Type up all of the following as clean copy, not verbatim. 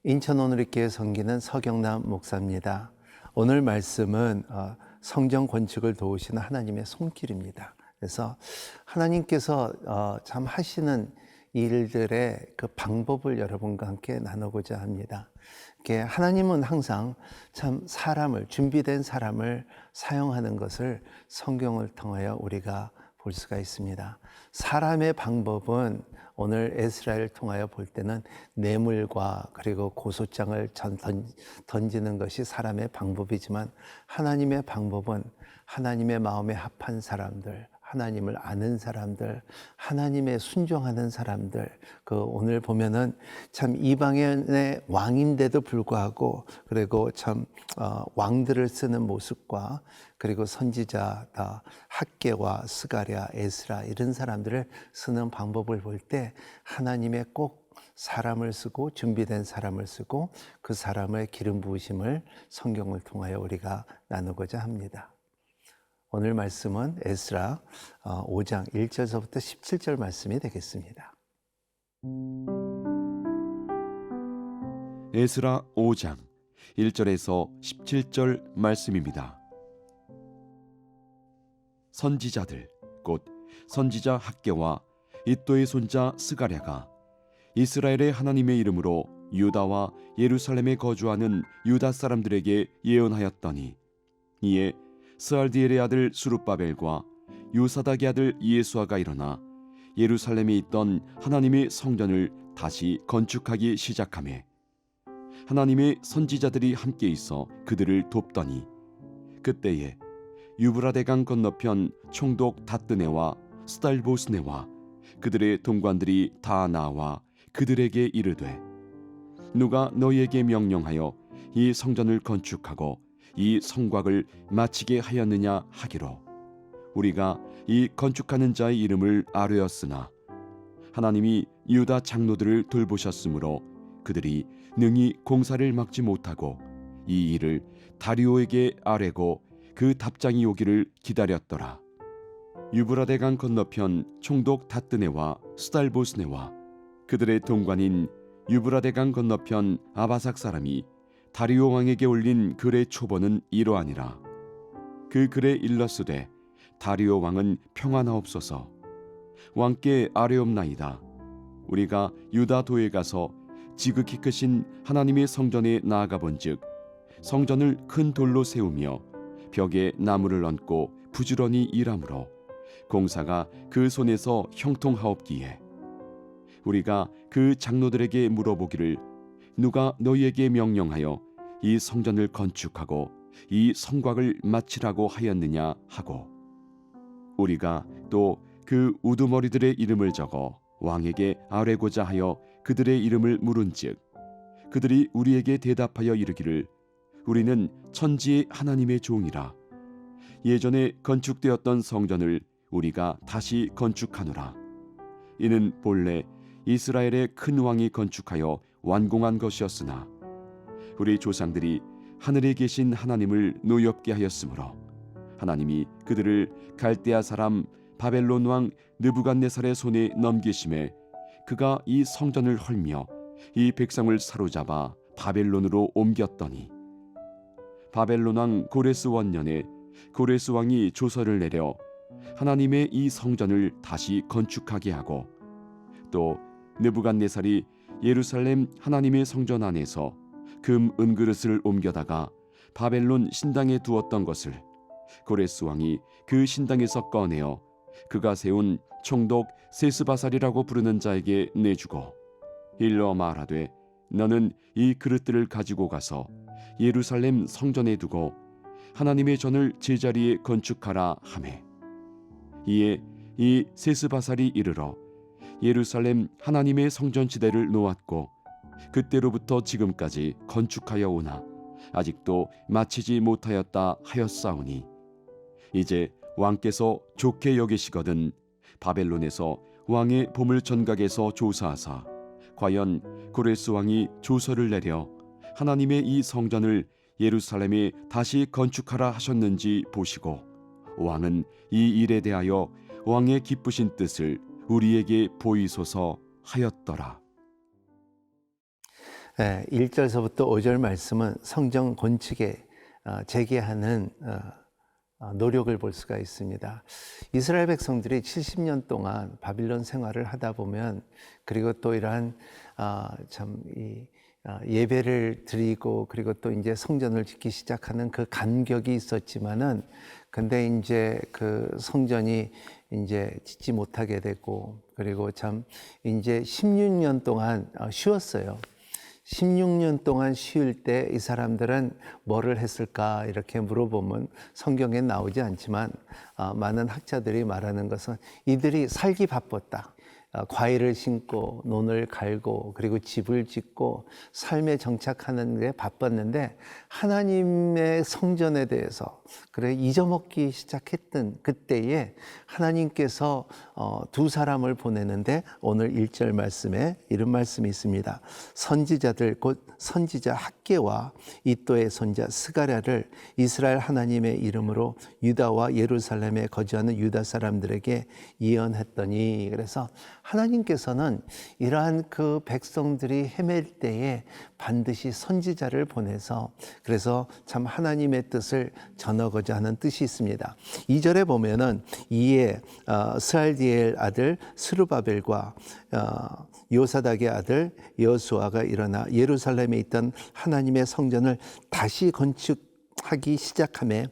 인천 오늘리교회 섬기는 서경남 목사입니다. 오늘 말씀은 성전 건축을 도우시는 하나님의 손길입니다. 그래서 하나님께서 참 하시는 일들의 그 방법을 여러분과 함께 나누고자 합니다. 하나님은 항상 참 준비된 사람을 사용하는 것을 성경을 통하여 우리가 볼 수가 있습니다. 사람의 방법은 오늘 에스라를 통하여 볼 때는 뇌물과 그리고 고소장을 던지는 것이 사람의 방법이지만, 하나님의 방법은 하나님의 마음에 합한 사람들, 하나님을 아는 사람들, 하나님의 순종하는 사람들, 오늘 보면은 참 이방인의 왕인데도 불구하고 그리고 참 왕들을 쓰는 모습과 그리고 선지자 학개와 스가랴, 에스라 이런 사람들을 쓰는 방법을 볼 때 하나님의 꼭 사람을 쓰고 준비된 사람을 쓰고 그 사람의 기름 부으심을 성경을 통하여 우리가 나누고자 합니다. 오늘 말씀은 에스라 5장 1절서부터 17절 말씀이 되겠습니다. 에스라 5장 1절에서 17절 말씀입니다. 선지자들 곧 선지자 학개와 이도의 손자 스가랴가 이스라엘의 하나님의 이름으로 유다와 예루살렘에 거주하는 유다 사람들에게 예언하였더니, 이에 스알디엘의 아들 수룹바벨과 요사닥의 아들 이에수아가 일어나 예루살렘에 있던 하나님의 성전을 다시 건축하기 시작하매 하나님의 선지자들이 함께 있어 그들을 돕더니, 그때에 유브라데강 건너편 총독 다뜨네와 스달보스네와 그들의 동관들이 다 나와 그들에게 이르되, 누가 너희에게 명령하여 이 성전을 건축하고 이 성곽을 마치게 하였느냐 하기로, 우리가 이 건축하는 자의 이름을 아뢰었으나 하나님이 유다 장로들을 돌보셨으므로 그들이 능히 공사를 막지 못하고 이 일을 다리오에게 아뢰고 그 답장이 오기를 기다렸더라. 유브라데강 건너편 총독 다뜨네와 스달보스네와 그들의 동관인 유브라데강 건너편 아바삭 사람이 다리오 왕에게 올린 글의 초본은 이러하니라. 그 글에 일렀으되, 다리오 왕은 평안하옵소서. 왕께 아뢰옵나이다. 우리가 유다도에 가서 지극히 크신 하나님의 성전에 나아가 본즉, 성전을 큰 돌로 세우며 벽에 나무를 얹고 부지런히 일하므로 공사가 그 손에서 형통하옵기에, 우리가 그 장로들에게 물어보기를, 누가 너희에게 명령하여 이 성전을 건축하고 이 성곽을 마치라고 하였느냐 하고, 우리가 또 그 우두머리들의 이름을 적어 왕에게 아뢰고자 하여 그들의 이름을 물은즉, 그들이 우리에게 대답하여 이르기를, 우리는 천지의 하나님의 종이라. 예전에 건축되었던 성전을 우리가 다시 건축하노라. 이는 본래 이스라엘의 큰 왕이 건축하여 완공한 것이었으나 우리 조상들이 하늘에 계신 하나님을 노엽게 하였으므로 하나님이 그들을 갈대아 사람 바벨론 왕 느부갓네살의 손에 넘기심에 그가 이 성전을 헐며 이 백성을 사로잡아 바벨론으로 옮겼더니, 바벨론 왕 고레스 원년에 고레스 왕이 조서를 내려 하나님의 이 성전을 다시 건축하게 하고, 또 느부갓네살이 예루살렘 하나님의 성전 안에서 금 은그릇을 옮겨다가 바벨론 신당에 두었던 것을 고레스 왕이 그 신당에서 꺼내어 그가 세운 총독 세스바살이라고 부르는 자에게 내주고, 일러 말하되, 너는 이 그릇들을 가지고 가서 예루살렘 성전에 두고 하나님의 전을 제자리에 건축하라 하매, 이에 이 세스바살이 이르러 예루살렘 하나님의 성전 지대를 놓았고 그때로부터 지금까지 건축하여 오나 아직도 마치지 못하였다 하였사오니, 이제 왕께서 좋게 여기시거든 바벨론에서 왕의 보물 전각에서 조사하사 과연 고레스 왕이 조서를 내려 하나님의 이 성전을 예루살렘에 다시 건축하라 하셨는지 보시고, 왕은 이 일에 대하여 왕의 기쁘신 뜻을 우리에게 보이소서 하였더라. 네, 1절서부터 5절 말씀은 성전 건축에 재개하는 노력을 볼 수가 있습니다. 이스라엘 백성들이 70년 동안 바빌론 생활을 하다 보면, 그리고 또 이러한 예배를 드리고, 그리고 또 이제 성전을 짓기 시작하는 그 간격이 있었지만은, 근데 이제 그 성전이 이제 짓지 못하게 되고, 그리고 참 이제 16년 동안 쉬었어요. 16년 동안 쉴 때 이 사람들은 뭐를 했을까 이렇게 물어보면 성경에 나오지 않지만 많은 학자들이 말하는 것은 이들이 살기 바빴다. 과일을 심고 논을 갈고 그리고 집을 짓고 삶에 정착하는 데 바빴는데, 하나님의 성전에 대해서 그래 잊어먹기 시작했던 그때에 하나님께서 두 사람을 보내는데, 오늘 1절 말씀에 이런 말씀이 있습니다. 선지자들 곧 선지자 학개와 이또의 손자 스가랴를 이스라엘 하나님의 이름으로 유다와 예루살렘에 거주하는 유다 사람들에게 예언했더니, 그래서 하나님께서는 이러한 그 백성들이 헤맬 때에 반드시 선지자를 보내서, 그래서 참 하나님의 뜻을 전하고자 하는 뜻이 있습니다. 2절에 보면은 이에 스알디엘 아들 스루바벨과 요사닥의 아들 여수아가 일어나 예루살렘에 있던 하나님의 성전을 다시 건축하기 시작하며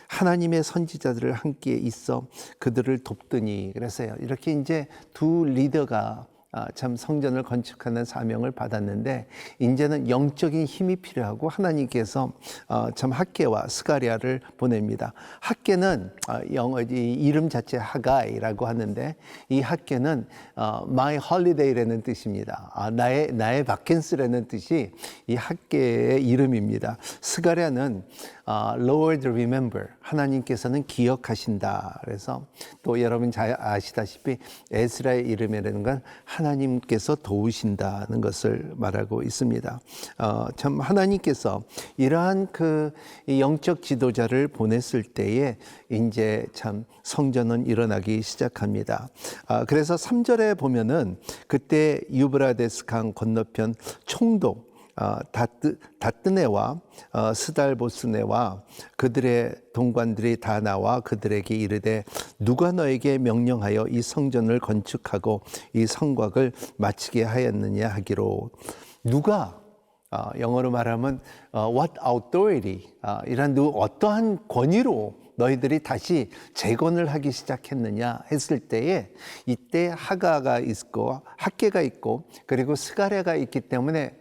하나님의 선지자들을 함께 있어 그들을 돕더니, 그래서요 이렇게 이제 두 리더가 참 성전을 건축하는 사명을 받았는데, 이제는 영적인 힘이 필요하고 하나님께서 참 학개와 스가랴를 보냅니다. 학개는 영어 이름 자체 하가이라고 하는데, 이 학개는 my holiday라는 뜻입니다. 나의 바켄스라는 뜻이 이 학개의 이름입니다. 스가랴는 Lord remember, 하나님께서는 기억하신다. 그래서 또 여러분 잘 아시다시피 에스라의 이름이라는 건 하나님께서 도우신다는 것을 말하고 있습니다. 참 하나님께서 이러한 그 영적 지도자를 보냈을 때에 이제 참 성전은 일어나기 시작합니다. 그래서 3절에 보면은 그때 유브라데스 강 건너편 총독 다뜨네와 스달보스네와 그들의 동관들이 다 나와 그들에게 이르되, 누가 너에게 명령하여 이 성전을 건축하고 이 성곽을 마치게 하였느냐 하기로. 누가, 영어로 말하면 what authority, 이런 어떠한 권위로 너희들이 다시 재건을 하기 시작했느냐 했을 때에, 이때 하가가 있고 학개가 있고 그리고 스가랴가 있기 때문에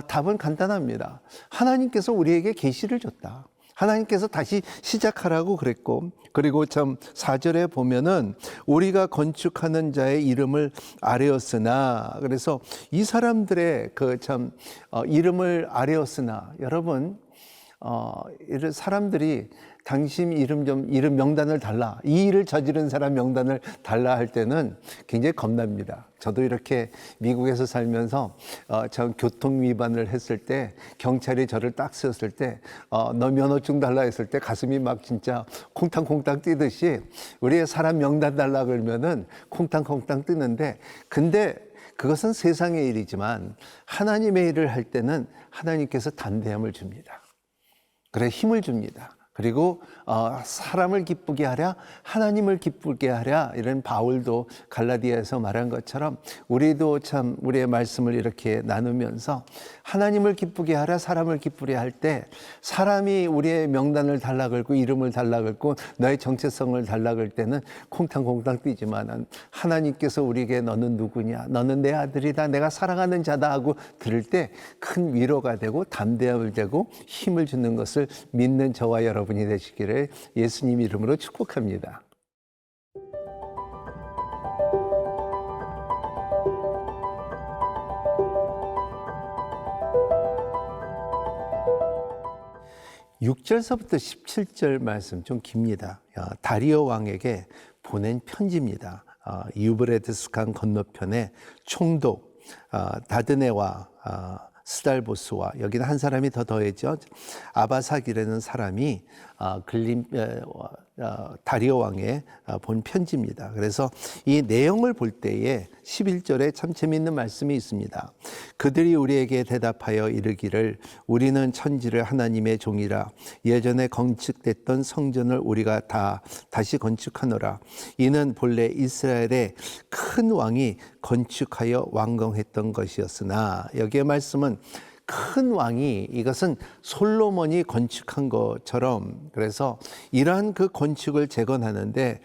답은 간단합니다. 하나님께서 우리에게 계시를 줬다. 하나님께서 다시 시작하라고 그랬고, 그리고 참 4절에 보면은 우리가 건축하는 자의 이름을 아뢰었으나, 그래서 이 사람들의 그 참 이름을 아뢰었으나, 여러분 이런 사람들이 당신 이름 명단을 달라, 이 일을 저지른 사람 명단을 달라 할 때는 굉장히 겁납니다. 저도 이렇게 미국에서 살면서 저 교통 위반을 했을 때 경찰이 저를 딱 세웠을 때 너 면허증 달라 했을 때 가슴이 막 진짜 콩탕콩탕 뛰듯이, 우리의 사람 명단 달라 그러면은 콩탕콩탕 뛰는데, 근데 그것은 세상의 일이지만 하나님의 일을 할 때는 하나님께서 담대함을 줍니다. 그래 힘을 줍니다. 그리고 사람을 기쁘게 하랴 하나님을 기쁘게 하랴, 이런 바울도 갈라디아에서 말한 것처럼 우리도 참 우리의 말씀을 이렇게 나누면서 하나님을 기쁘게 하랴 사람을 기쁘게 할 때, 사람이 우리의 명단을 달라 걸고 이름을 달라 걸고 너의 정체성을 달라 걸 때는 콩탕콩탕 뛰지만, 하나님께서 우리에게 너는 누구냐, 너는 내 아들이다, 내가 사랑하는 자다 하고 들을 때 큰 위로가 되고 담대함을 되고 힘을 주는 것을 믿는 저와 여러분이 되시기를 예수님 이름으로 축복합니다. (6절서부터) (17절) 말씀 좀 깁니다. 다리오 왕에게 보낸 편지입니다. 유브라데스 강 건너편에 총독 다드네와 스달보스와, 여기는 한 사람이 더 더했죠. 아바삭이라는 사람이 다리오 왕의 본 편지입니다. 그래서 이 내용을 볼 때에 11절에 참 재미있는 말씀이 있습니다. 그들이 우리에게 대답하여 이르기를 우리는 천지를 하나님의 종이라 예전에 건축됐던 성전을 우리가 다시 건축하노라. 이는 본래 이스라엘의 큰 왕이 건축하여 완공했던 것이었으나, 여기에 말씀은 큰 왕이, 이것은 솔로몬이 건축한 것처럼, 그래서 이러한 그 건축을 재건하는데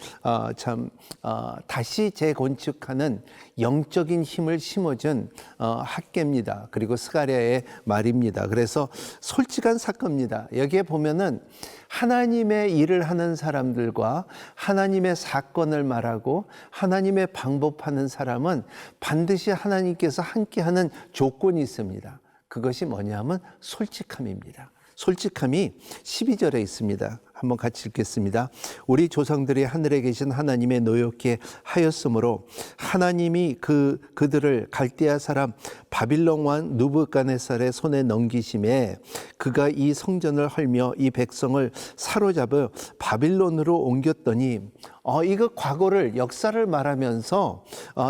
다시 재건축하는 영적인 힘을 심어준 학개입니다. 그리고 스가랴의 말입니다. 그래서 솔직한 사건입니다. 여기에 보면은 하나님의 일을 하는 사람들과 하나님의 사건을 말하고 하나님의 방법하는 사람은 반드시 하나님께서 함께하는 조건이 있습니다. 그것이 뭐냐면 솔직함입니다. 솔직함이 12절에 있습니다. 한번 같이 읽겠습니다. 우리 조상들이 하늘에 계신 하나님의 노엽게 하였으므로 하나님이 그들을 갈대아 사람 바빌론 왕 느부갓네살의 손에 넘기심에 그가 이 성전을 헐며 이 백성을 사로잡아 바빌론으로 옮겼더니, 이거 과거를, 역사를 말하면서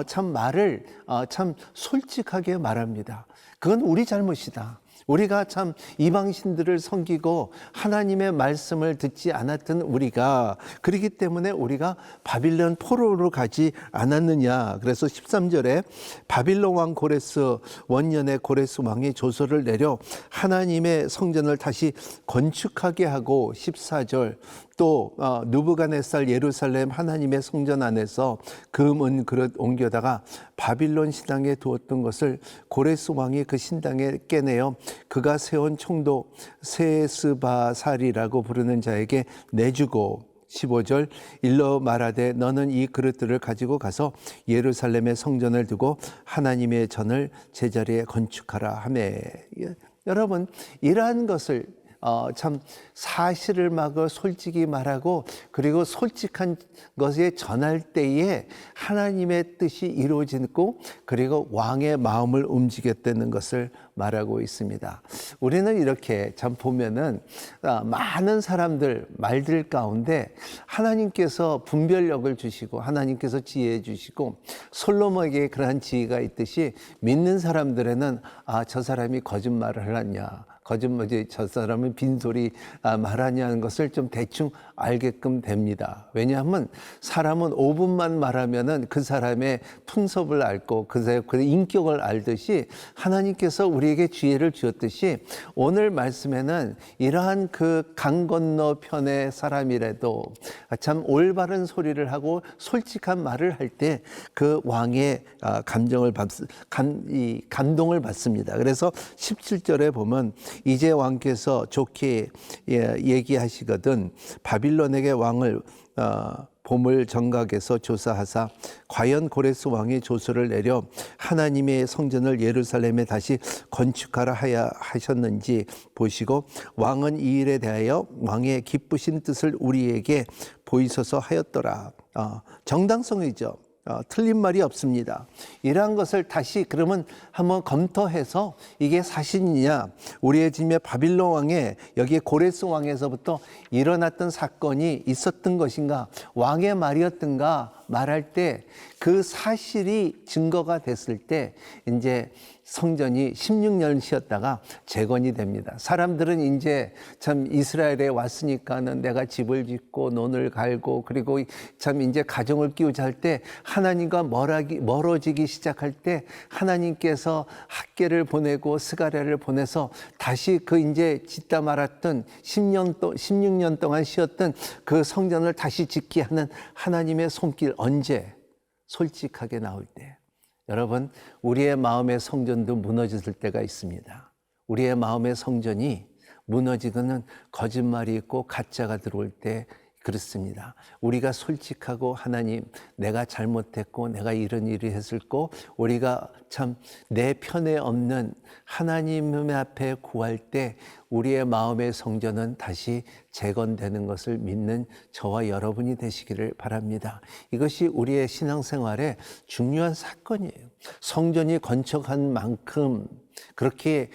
참 말을 참 솔직하게 말합니다. 그건 우리 잘못이다. 우리가 참 이방신들을 섬기고 하나님의 말씀을 듣지 않았던 우리가, 그렇기 때문에 우리가 바빌론 포로로 가지 않았느냐. 그래서 13절에 바빌론 왕 고레스 원년에 고레스 왕이 조서를 내려 하나님의 성전을 다시 건축하게 하고, 14절 또 느부갓네살 예루살렘 하나님의 성전 안에서 금, 그릇 옮겨다가 바빌론 신당에 두었던 것을 고레스 왕이 그 신당에 깨내어 그가 세운 총독 세스바살이라고 부르는 자에게 내주고, 15절 일러 말하되 너는 이 그릇들을 가지고 가서 예루살렘의 성전을 두고 하나님의 전을 제자리에 건축하라 하매. 여러분, 이러한 것을 참 사실을 솔직히 말하고, 그리고 솔직한 것에 전할 때에 하나님의 뜻이 이루어지고, 그리고 왕의 마음을 움직였다는 것을 말하고 있습니다. 우리는 이렇게 참 보면은 많은 사람들 말들 가운데 하나님께서 분별력을 주시고 하나님께서 지혜 주시고, 솔로몬에게 그러한 지혜가 있듯이 믿는 사람들에는 저 사람이 거짓말을 하냐, 저 사람은 빈소리 말하냐는 것을 좀 대충 알게끔 됩니다. 왜냐하면 사람은 5분만 말하면은 그 사람의 풍습을 알고 그 인격을 알듯이, 하나님께서 우리에게 지혜를 주었듯이 오늘 말씀에는 이러한 그 강 건너편의 사람이라도 참 올바른 소리를 하고 솔직한 말을 할 때 그 왕의 감동을 받습니다. 그래서 17절에 보면 이제 왕께서 좋게 얘기하시거든 바빌론에게 왕을 보물 정각에서 조사하사 과연 고레스 왕이 조서를 내려 하나님의 성전을 예루살렘에 다시 건축하라 하셨는지 보시고, 왕은 이 일에 대하여 왕의 기쁘신 뜻을 우리에게 보이소서 하였더라. 정당성이죠. 틀린 말이 없습니다. 이러한 것을 다시 그러면 한번 검토해서 이게 사실이냐, 우리의 집에 바빌론 왕에 여기에 고레스 왕에서부터 일어났던 사건이 있었던 것인가, 왕의 말이었던가 말할 때 그 사실이 증거가 됐을 때 이제 성전이 16년 쉬었다가 재건이 됩니다. 사람들은 이제 참 이스라엘에 왔으니까는 내가 집을 짓고 논을 갈고, 그리고 참 이제 가정을 끼우자 할 때 하나님과 멀어지기 시작할 때 하나님께서 학개를 보내고 스가랴를 보내서 다시 그 이제 짓다 말았던 16년 동안 쉬었던 그 성전을 다시 짓게 하는 하나님의 손길, 언제? 솔직하게 나올 때. 여러분, 우리의 마음의 성전도 무너질 때가 있습니다. 우리의 마음의 성전이 무너지고는 거짓말이 있고 가짜가 들어올 때 그렇습니다. 우리가 솔직하고 하나님, 내가 잘못했고 내가 이런 일을 했을고, 우리가 참 내 편에 없는 하나님 앞에 구할 때 우리의 마음의 성전은 다시 재건되는 것을 믿는 저와 여러분이 되시기를 바랍니다. 이것이 우리의 신앙생활의 중요한 사건이에요. 성전이 건축한 만큼 그렇게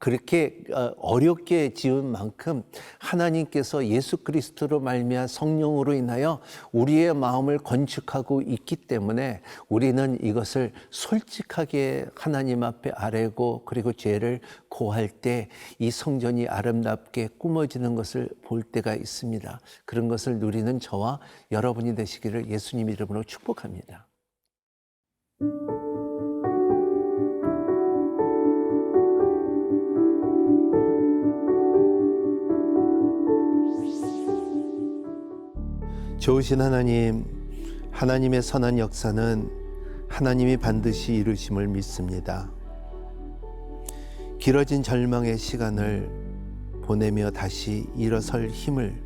그렇게 어렵게 지은 만큼 하나님께서 예수 그리스도로 말미암아 성령으로 인하여 우리의 마음을 건축하고 있기 때문에 우리는 이것을 솔직하게 하나님 앞에 아뢰고 그리고 죄를 고할 때 이 성전이 아름답게 꾸며지는 것을 볼 때가 있습니다. 그런 것을 누리는 저와 여러분이 되시기를 예수님 이름으로 축복합니다. 좋으신 하나님, 하나님의 선한 역사는 하나님이 반드시 이루심을 믿습니다. 길어진 절망의 시간을 보내며 다시 일어설 힘을,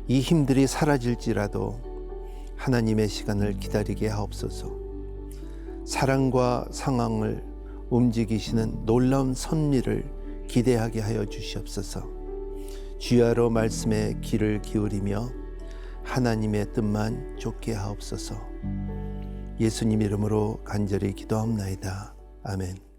이 힘들이 사라질지라도 하나님의 시간을 기다리게 하옵소서. 사랑과 상황을 움직이시는 놀라운 섭리를 기대하게 하여 주시옵소서. 주야로 말씀에 귀를 기울이며 하나님의 뜻만 쫓게 하옵소서. 예수님 이름으로 간절히 기도하옵나이다. 아멘.